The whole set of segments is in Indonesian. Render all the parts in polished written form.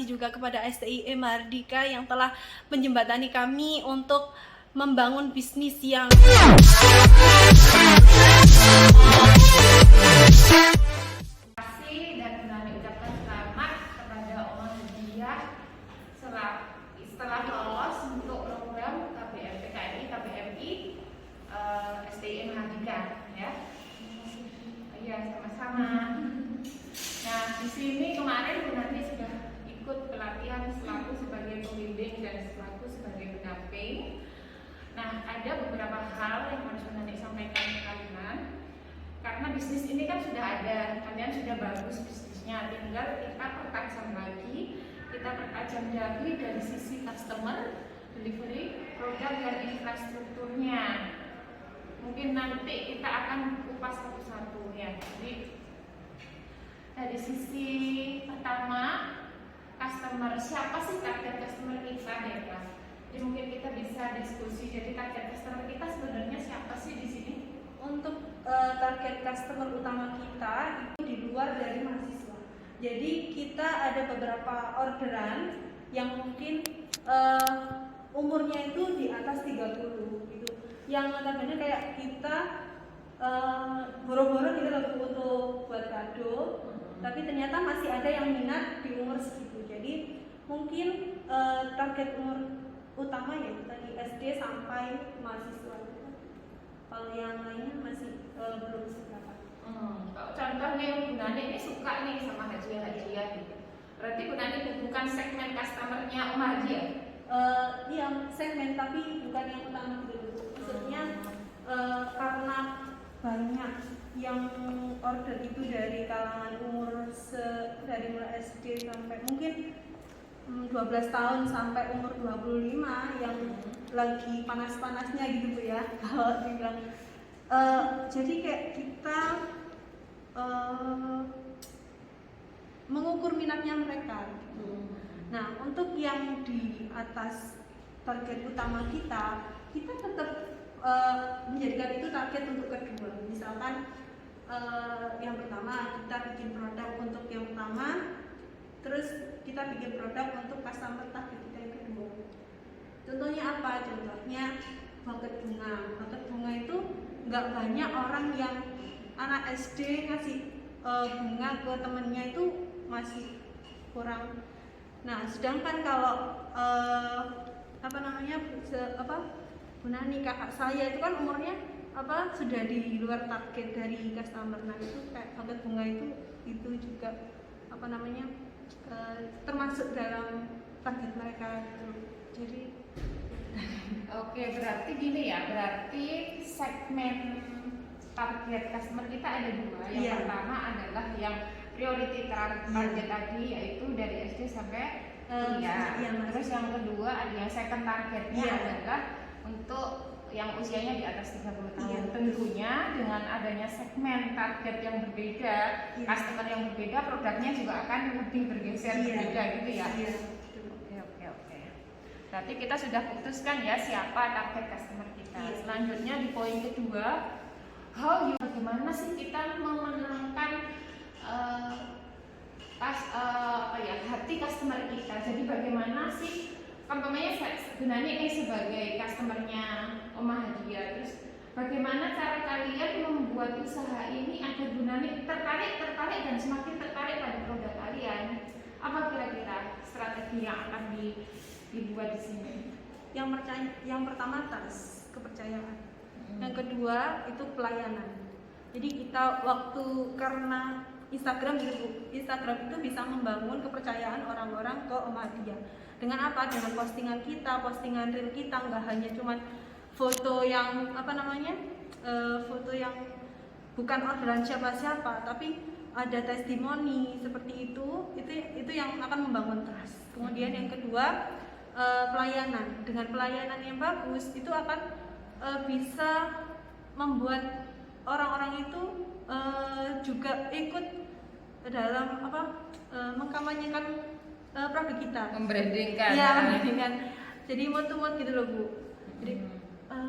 kasih juga kepada STI Mahardika yang telah menjembatani kami untuk membangun bisnis yang dan kami ucapkan selamat kepada Oma Hadiah setelah lolos untuk program KPMI STI Mahardika ya. Iya, sama-sama. Nah, di sini kemarin Bu Nani sudah ikut pelatihan selaku sebagai pembimbing dan selaku sebagai pendamping. Nah, ada beberapa hal yang harus Bu Nani sampaikan ke kalian. Karena bisnis ini kan sudah ada, kalian sudah bagus bisnisnya, tinggal kita pertajam lagi, dari sisi customer, delivery, produk dan infrastrukturnya. Mungkin nanti kita akan kupas satu-satu ya. Jadi dari sisi pertama, customer, siapa sih target customer kita ya Pak? Jadi mungkin kita bisa diskusi. Jadi target customer kita sebenarnya siapa sih di sini? untuk target customer utama kita itu di luar dari mahasiswa. Jadi kita ada beberapa orderan yang mungkin umurnya itu di atas 30 gitu. Yang notabene kayak kita boro-boro kita lalu untuk buat kado, tapi ternyata masih ada yang minat di umur segitu. Jadi mungkin target umur utama ya tadi SD sampai mahasiswa. Kalau yang lainnya masih belum seberapa. Contohnya yang Bu Nani ini suka nih sama hadiah-hadiah gitu. Berarti Bu Nani bukan segmen customernya Om Hadiah? Iya, segmen tapi bukan yang utama dulu. Maksudnya karena banyak yang order itu dari kalangan umur dari mulai SD sampai mungkin 12 tahun sampai umur 25 yang lagi panas-panasnya gitu Bu ya. Kalau dibilang jadi kayak kita mengukur minatnya mereka gitu. Nah, untuk yang di atas target utama kita tetap menjadikan itu target untuk kedua. Misalkan yang pertama kita bikin produk untuk yang pertama, terus kita bikin produk untuk customer target kita yang kedua. Contohnya apa? Contohnya buket bunga. Buket bunga itu nggak banyak orang yang anak SD ngasih bunga ke temennya, itu masih kurang. Nah, sedangkan kalau Bu Nani kakak saya itu kan umurnya sudah di luar target dari customer. Nah, itu kayak buket bunga itu juga termasuk dalam target mereka gitu. Jadi Oke, berarti gini ya, berarti segmen target customer kita ada dua. Yang pertama adalah yang priority target tadi, yaitu dari SD sampai kuliah. Terus yang kedua ada yang second targetnya adalah untuk yang usianya di atas 30 tahun. Tentunya dengan adanya segmen target yang berbeda, customer yang berbeda, produknya juga akan lebih bergeser berbeda gitu ya. Oke. Berarti kita sudah putuskan ya siapa target customer kita. Selanjutnya di poin kedua, bagaimana sih kita memenangkan hati customer kita. Jadi bagaimana sih sebenarnya ini sebagai customernya Om Hadiah, terus bagaimana cara kalian membuat usaha ini agar Bu Nani tertarik dan semakin tertarik pada produk kalian? Apa kira-kira strategi yang akan dibuat di sini? Yang pertama kepercayaan. Yang kedua itu pelayanan. Jadi kita karena Instagram itu bisa membangun kepercayaan orang-orang ke Om Hadiah. Dengan apa? Dengan postingan reel kita, nggak hanya cuman foto yang foto yang bukan orderan siapa-siapa, tapi ada testimoni seperti itu yang akan membangun trust. Kemudian yang kedua pelayanan. Dengan pelayanan yang bagus itu akan bisa membuat orang-orang itu juga ikut dalam mengkampanyekan produk kita, membrandingkan. Jadi mood gitu loh Bu. Jadi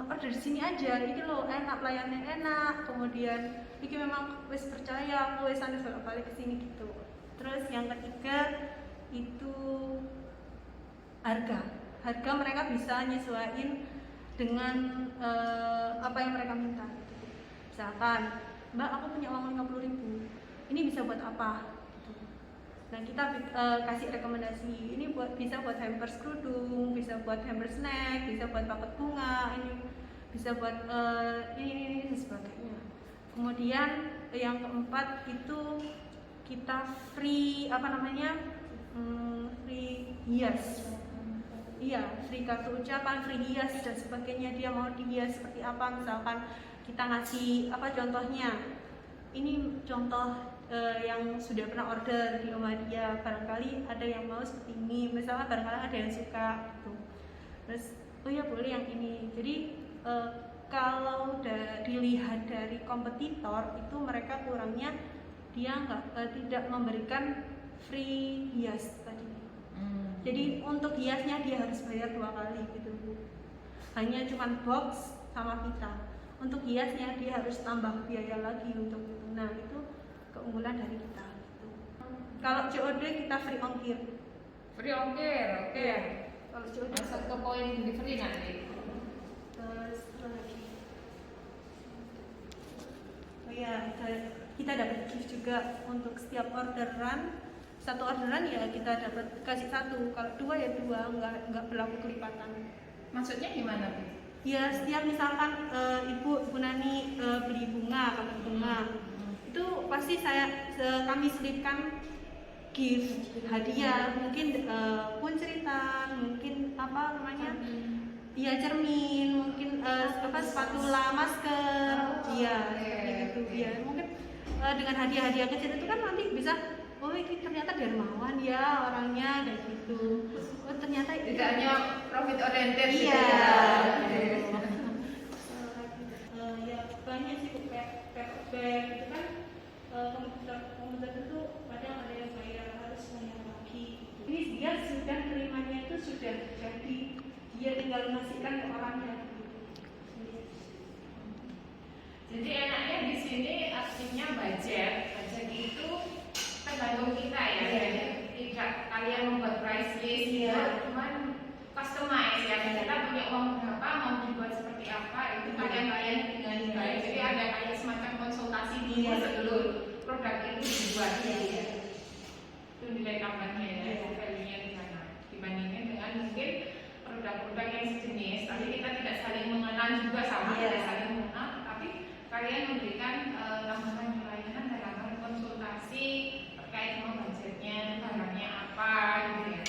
order di sini aja, ini loh enak, pelayanannya enak, kemudian ini memang wis percaya, wis balik ke sini gitu. Terus yang ketiga itu harga mereka bisa nyesuaiin dengan apa yang mereka minta. Misalkan, Mbak, aku punya uang 50.000, ini bisa buat apa? Nah, kita kasih rekomendasi, ini bisa buat hampers kerudung, bisa buat hampers snack, bisa buat paket bunga, ini bisa buat ini dan sebagainya. Kemudian yang keempat itu kita free free hias. Iya, free kartu ucapan, free hias dan sebagainya. Dia mau dihias seperti apa, misalkan kita ngasih contohnya. Ini contoh yang sudah pernah order di Oma dia, barangkali ada yang mau seperti ini, misalnya barangkali ada yang suka gitu. Terus oh ya boleh yang ini. Jadi kalau dilihat dari kompetitor itu mereka kurangnya dia tidak memberikan free hias tadi. Jadi untuk hiasnya dia harus bayar 2 kali gitu Bu. Hanya cuman box sama kita. Untuk hiasnya dia harus tambah biaya lagi untuk itu. Nah itu keunggulan dari kita gitu. Kalau COD kita free ongkir. Free ongkir, oke. Ya. Kalau COD masuk ke poin delivery nanti. Terus lagi. Oh ya, kita dapat gift juga untuk setiap orderan. Satu orderan ya kita dapat kasih 1. Kalau 2 ya 2, nggak berlaku kelipatan. Maksudnya gimana Bu? Ya setiap misalkan Ibu Nani beli bunga, paket bunga, itu pasti kami selipkan gift hadiah, mungkin kunciritan, mungkin iya cermin, mungkin spatula, masker, seperti itu. Ya mungkin dengan hadiah-hadiah kecil itu kan nanti bisa, oh ini ternyata dermawan ya orangnya kayak gitu. Oh ternyata tidak hanya profit oriented iya, gitu ya. Ya banyak sih paper bag itu kan komputer itu kadang ada yang harus bayar lagi. Ini dia sudah terimanya itu sudah jadi, dia tinggal mengasihkan ke orangnya. Jadi enaknya di sini artinya budget itu tergantung kita ya. Jadi tidak kalian membuat price list, cuman customize ya. Kita punya uang berapa, mau dibuat seperti apa, itu kalian dengan baik. Jadi ada kayak semacam konsultasi dulu sebelum produk itu dibuat. Itu nilai tambahnya ya, value-nya di sana. Dibandingkan dengan mungkin produk-produk yang sejenis, tapi kita tidak saling mengenal juga tidak saling mengenal, tapi kalian memberikan tambahan pelayanan dalam hal konsultasi terkait sama budgetnya, barangnya apa gitu ya.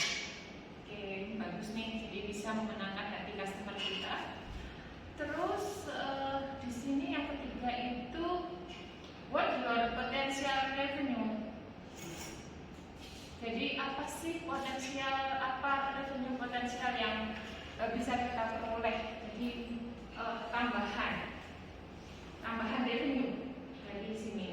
Oke, bagus nih, jadi bisa memenangkan hati customer kita. Terus di sini yang ketiga itu what your potential revenue. Jadi apa sih revenue potensial yang bisa kita peroleh? Jadi tambahan revenue dari sini.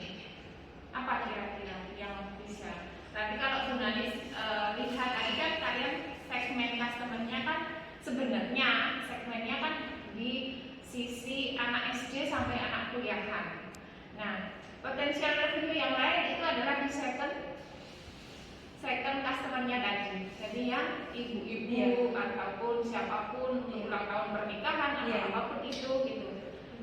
Apa kira-kira yang bisa? Tapi kalau jurnalis lihat tadi kan kalian segmen customer-nya kan sebenarnya segmennya kan di sisi anak SD sampai anak kuliahan. Nah, potensial revenue yang lain itu adalah di second customer-nya tadi. Jadi yang ibu-ibu ataupun siapapun ulang tahun pernikahan atau apapun itu gitu.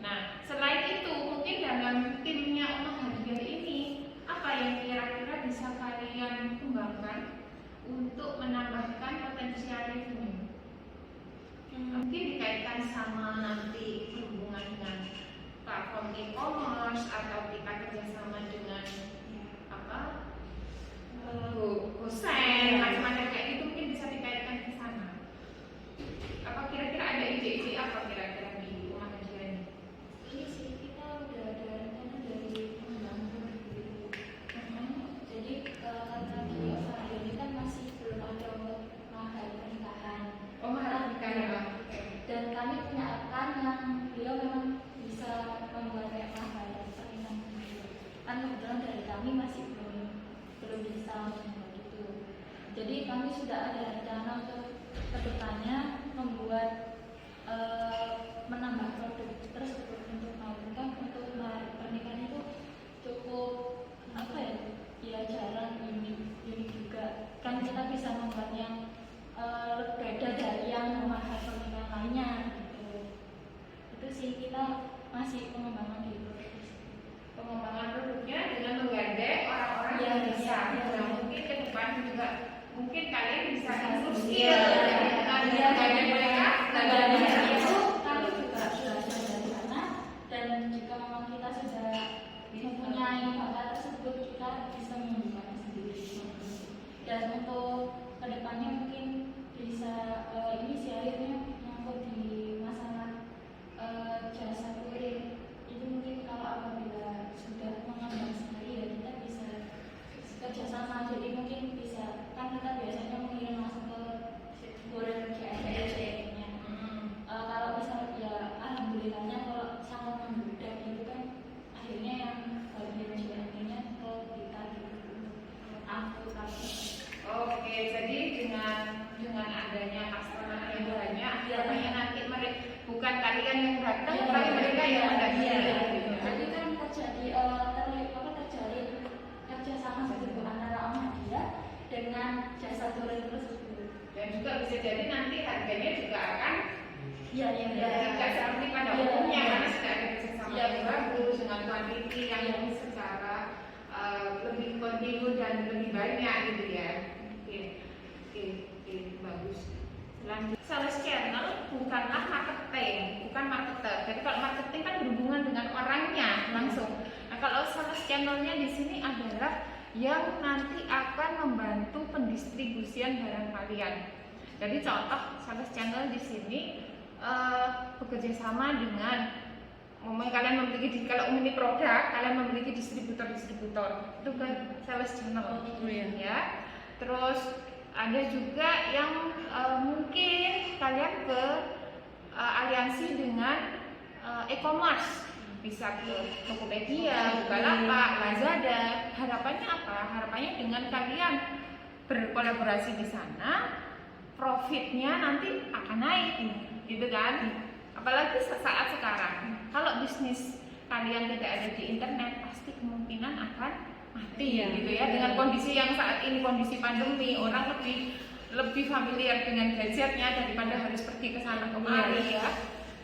Nah, selain itu mungkin dalam timnya Oma Hadiah ini apa yang kira-kira bisa kalian kembangkan untuk menambahkan potensial revenue? Mungkin dikaitkan sama nanti hubungan dengan platform e-commerce atau kita kerjasama dengan Gosen, macam-macam kayak gitu, mungkin bisa dikaitkan ke sana. Apa kira-kira ada ide-ide apa kira-kira di Oma Hadiah ini? Ini sih kita udah ada rencana dari membangun gitu. Jadi karena di Oma Hadiah ini kan masih belum ada untuk mahar pernikahan. Oh, mahar pernikahan. Dan kami punya rekan yang beliau memang bisa membuat kayak mahar pernikahan gitu. Kan kebetulan dari kami masih belum bisa membuat itu. Jadi kami sudah ada rencana untuk kedepannya membuat menambah produk tersebut untuk mahar pernikahan itu cukup jarang unik juga. Kan kita bisa membuat yang beda bisa jadi nanti harganya juga akan Iya, iya, iya. tidak seperti pada Iya, umumnya iya. karena sudah ada kerjasama Iya, yang bagus dengan kuantiti yang secara lebih kontinu dan lebih banyak gitu ya. Oke, bagus. Selanjutnya, sales channel bukanlah marketing, bukan marketer. Jadi kalau marketing kan berhubungan dengan orangnya langsung. Nah, kalau sales channelnya di sini adalah yang nanti akan membantu pendistribusian barang kalian. Jadi contoh sales channel di sini bekerja sama dengan kalian memiliki, kalau memiliki produk kalian memiliki distributor itu kan sales channel ya. Terus ada juga yang mungkin kalian ke aliansi dengan e-commerce, bisa ke Tokopedia, Bukalapak, Lazada. Harapannya apa? Harapannya dengan kalian berkolaborasi di sana, profitnya nanti akan naik, gitu kan? Apalagi saat sekarang, kalau bisnis kalian tidak ada di internet, pasti kemungkinan akan mati, gitu ya. Dengan kondisi yang saat ini, kondisi pandemi, orang lebih familiar dengan gadgetnya daripada harus pergi ke sana kemari ya.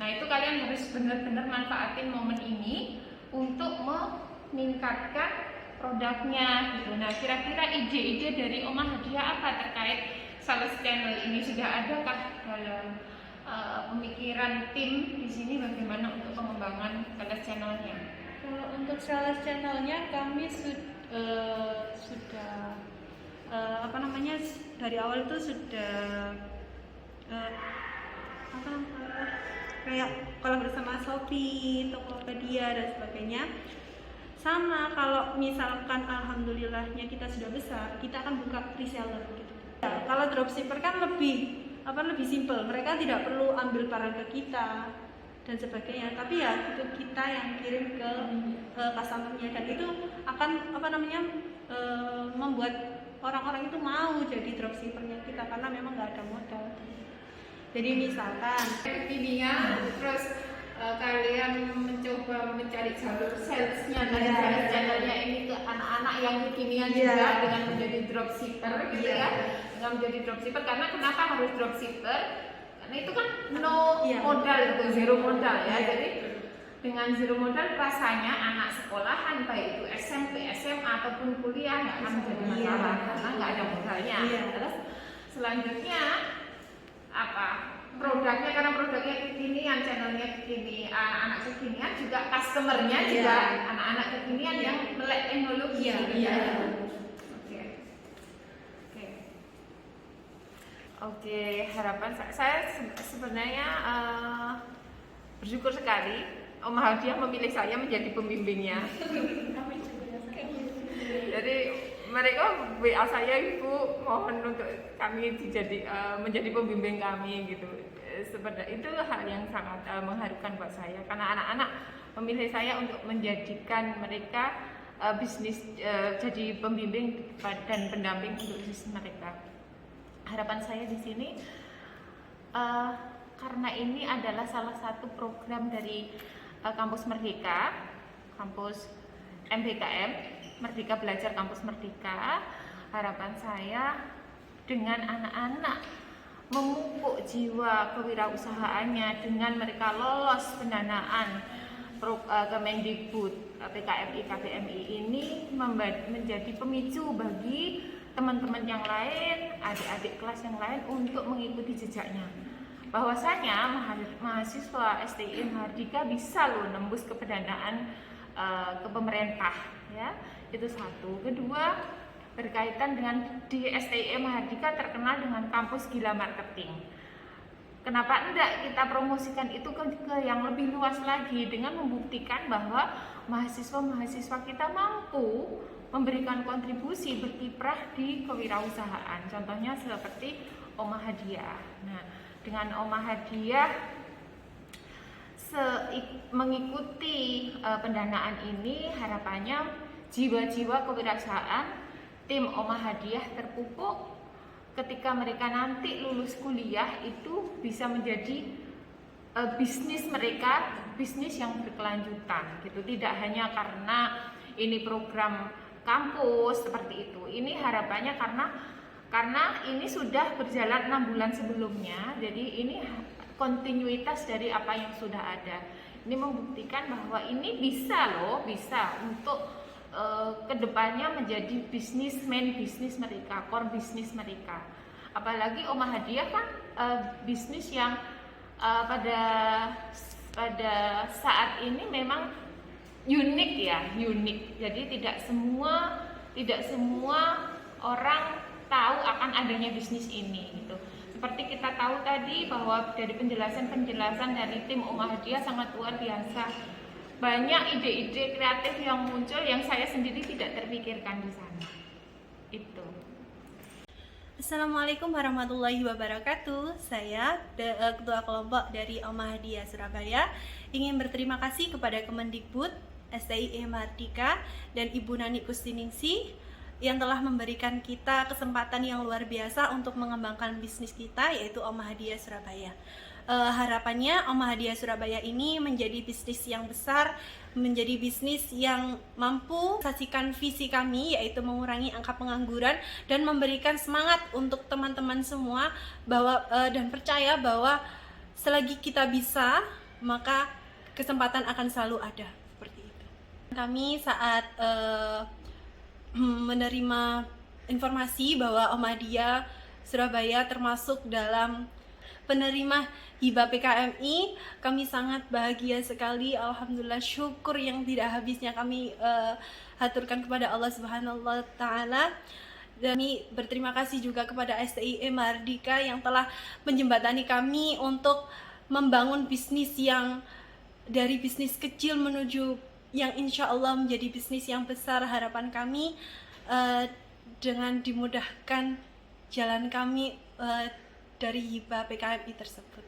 Nah, itu kalian harus benar-benar manfaatin momen ini untuk meningkatkan produknya gitu. Nah, kira-kira ide-ide dari Oma Hadiah apa terkait sales channel ini? Sudah adakah dalam pemikiran tim di sini bagaimana untuk pengembangan sales channelnya? Kalau untuk sales channelnya kami sudah dari awal itu sudah kayak kalau bersama Shopee, Tokopedia dan sebagainya. Sama kalau misalkan alhamdulillahnya kita sudah besar, kita akan buka reseller gitu. Ya, kalau dropshipper kan lebih simple, mereka tidak perlu ambil barang ke kita dan sebagainya, tapi ya itu kita yang kirim ke customernya, dan itu akan membuat orang-orang itu mau jadi dropshippernya kita karena memang nggak ada modal. Jadi misalkan kekinian, terus kalian mencoba mencari jalur salesnya dari sales channelnya ini ke anak-anak yang kekinian juga dengan menjadi dropshipper gitu ya. Dengan menjadi dropshipper, karena kenapa harus dropshipper? Karena itu kan modal, itu zero modal ya. Jadi dengan zero modal rasanya anak sekolahan baik itu SMP, SMA ataupun kuliah nggak akan menjadi masalah karena nggak ada modalnya. Terus selanjutnya apa? Produknya, karena produknya kekinian, channelnya kekinian, anak-anak kekinian, juga customernya juga anak-anak kekinian yang melek teknologi. Oke, harapan saya sebenarnya bersyukur sekali Oma Hadiah memilih saya menjadi pembimbingnya. Jadi mereka WA saya, Ibu mohon untuk kami menjadi pembimbing kami gitu. Sebenarnya itu hal yang sangat mengharukan buat saya, karena anak-anak memilih saya untuk menjadikan mereka bisnis jadi pembimbing dan pendamping untuk bisnis mereka. Harapan saya di sini karena ini adalah salah satu program dari Kampus Merdeka, kampus MBKM, Merdeka Belajar Kampus Merdeka. Harapan saya dengan anak-anak memupuk jiwa kewirausahaannya dengan mereka lolos pendanaan Kemendikbud PKMI KBMI ini menjadi pemicu bagi teman-teman yang lain, adik-adik kelas yang lain untuk mengikuti jejaknya. Bahwasanya mahasiswa STI Mahardika bisa loh nembus ke pendanaan ke pemerintah ya. Itu satu. Kedua, berkaitan dengan di STI Mahardika terkenal dengan kampus gila marketing. Kenapa enggak kita promosikan itu ke yang lebih luas lagi dengan membuktikan bahwa mahasiswa-mahasiswa kita mampu memberikan kontribusi berkiprah di kewirausahaan. Contohnya seperti Oma Hadiah. Nah, dengan Oma Hadiah mengikuti pendanaan ini, harapannya jiwa-jiwa kewirausahaan tim Oma Hadiah terpupuk ketika mereka nanti lulus kuliah itu bisa menjadi bisnis mereka, bisnis yang berkelanjutan gitu. Tidak hanya karena ini program kampus seperti itu. Ini harapannya karena karena ini sudah berjalan 6 bulan sebelumnya, jadi ini kontinuitas dari apa yang sudah ada. Ini membuktikan bahwa ini bisa untuk kedepannya menjadi bisnis mereka, core bisnis mereka. Apalagi Omah Hadiah kan bisnis yang pada saat ini memang unik. Jadi tidak semua orang tahu akan adanya bisnis ini gitu. Seperti kita tahu tadi bahwa dari penjelasan dari tim Omah Hadiah sangat luar biasa. Banyak ide-ide kreatif yang muncul yang saya sendiri tidak terpikirkan di sana. Itu. Assalamualaikum warahmatullahi wabarakatuh. Saya Ketua Kelompok dari Omah Hadiah Surabaya ingin berterima kasih kepada Kemendikbud, STIE Mahardika, dan Ibu Nani Kustiningsih yang telah memberikan kita kesempatan yang luar biasa untuk mengembangkan bisnis kita, yaitu Omah Hadiah Surabaya. Harapannya Omah Hadiah Surabaya ini menjadi bisnis yang besar, menjadi bisnis yang mampu saksikan visi kami, yaitu mengurangi angka pengangguran dan memberikan semangat untuk teman-teman semua dan percaya bahwa selagi kita bisa, maka kesempatan akan selalu ada. Seperti itu. Kami saat menerima informasi bahwa Omah Hadiah Surabaya termasuk dalam penerima hibah PKMI, kami sangat bahagia sekali. Alhamdulillah, syukur yang tidak habisnya kami haturkan kepada Allah Subhanahu wa Ta'ala. Dan kami berterima kasih juga kepada STIE Mahardika yang telah menjembatani kami untuk membangun bisnis yang dari bisnis kecil menuju yang insya Allah menjadi bisnis yang besar. Harapan kami dengan dimudahkan jalan kami dari hibah PKMI tersebut.